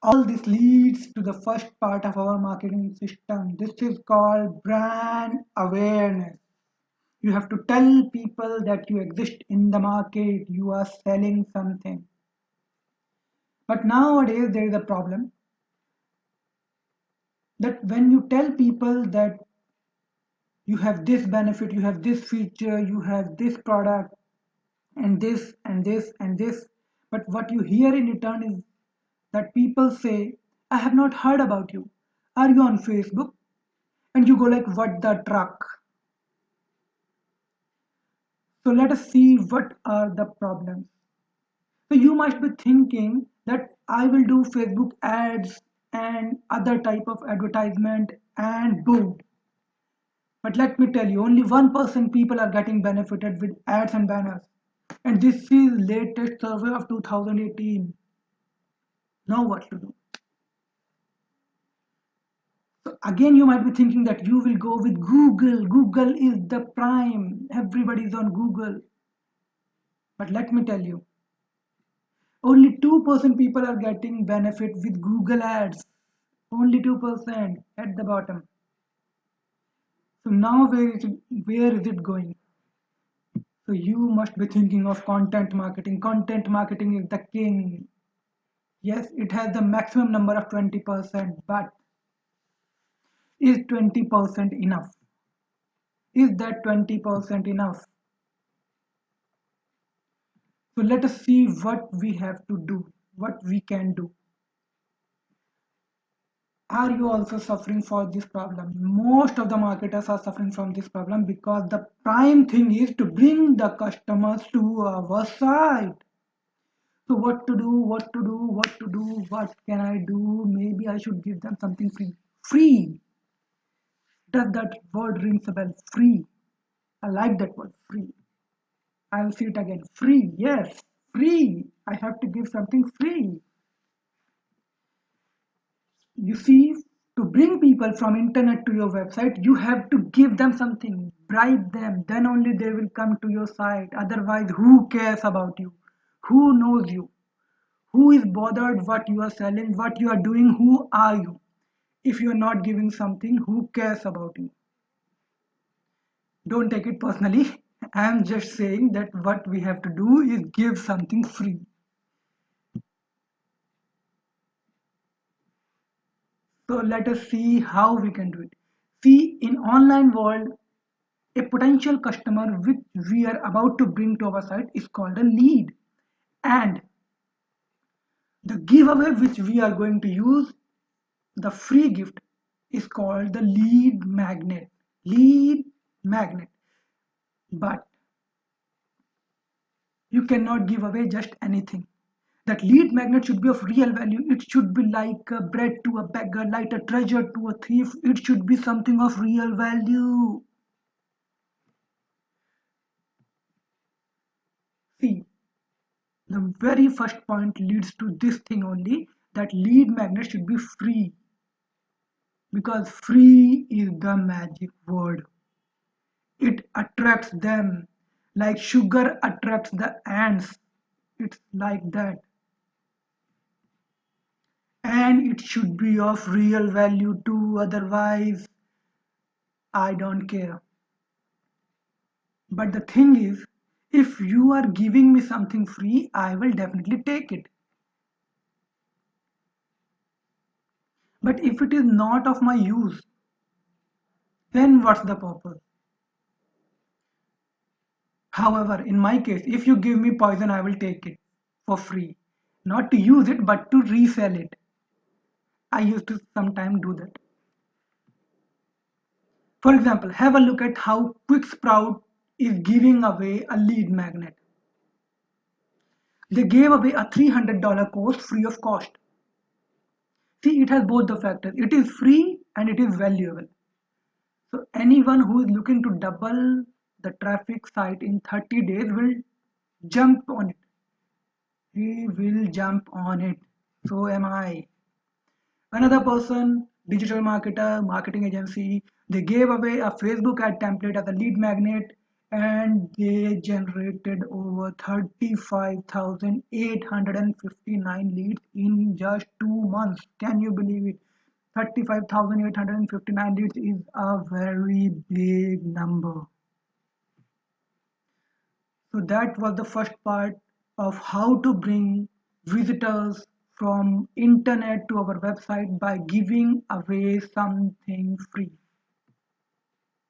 All this leads to the first part of our marketing system. This is called brand awareness. You have to tell people that you exist in the market, you are selling something. But nowadays there is a problem that when you tell people that you have this benefit, you have this feature, you have this product, and this and this and this, but what you hear in return is that people say, I have not heard about you. Are you on Facebook? And you go like, what the truck? So let us see what are the problems. So you must be thinking that I will do Facebook ads and other type of advertisement and boom. But let me tell you, only 1% people are getting benefited with ads and banners. And this is latest survey of 2018. Now what to do? So again, you might be thinking that you will go with Google. Google is the prime. Everybody is on Google. But let me tell you, only 2% people are getting benefit with Google ads. Only 2% at the bottom. So now where is it going? So you must be thinking of content marketing. Content marketing is the king. Yes, it has the maximum number of 20%, but is 20% enough? Is that 20% enough? So let us see what we have to do, what we can do. Are you also suffering for this problem? Most of the marketers are suffering from this problem because the prime thing is to bring the customers to our site. So what to do, what to do, what to do, what can I do? Maybe I should give them something free. Free. Does that word rings a bell? Free. I like that word, free. I'll see it again. Free. Yes, free. I have to give something free. You see, to bring people from internet to your website, you have to give them something, bribe them, then only they will come to your site. Otherwise, who cares about you? Who knows you? Who is bothered what you are selling, what you are doing, who are you? If you are not giving something, who cares about you? Don't take it personally. I am just saying that what we have to do is give something free. So let us see how we can do it. See, in online world, a potential customer which we are about to bring to our site is called a lead. And the giveaway which we are going to use, the free gift, is called the lead magnet. Lead magnet. But you cannot give away just anything. That lead magnet should be of real value. It should be like a bread to a beggar, like a treasure to a thief. It should be something of real value. See, the very first point leads to this thing only, that lead magnet should be free, because free is the magic word. It attracts them like sugar attracts the ants. It's like that. And it should be of real value too, otherwise I don't care. But the thing is, if you are giving me something free, I will definitely take it. But if it is not of my use, then what's the purpose? However, in my case, if you give me poison, I will take it for free. Not to use it, but to resell it. I used to sometimes do that. For example, have a look at how Quick Sprout is giving away a lead magnet. They gave away a $300 course free of cost. See, it has both the factors. It is free and it is valuable. So anyone who is looking to double the traffic site in 30 days will jump on it. He will jump on it. So am I. Another person, digital marketer, marketing agency, they gave away a Facebook ad template as a lead magnet. and they generated over 35,859 leads in just 2 months. Can you believe it? 35,859 leads is a very big number. So that was the first part of how to bring visitors from internet to our website by giving away something free.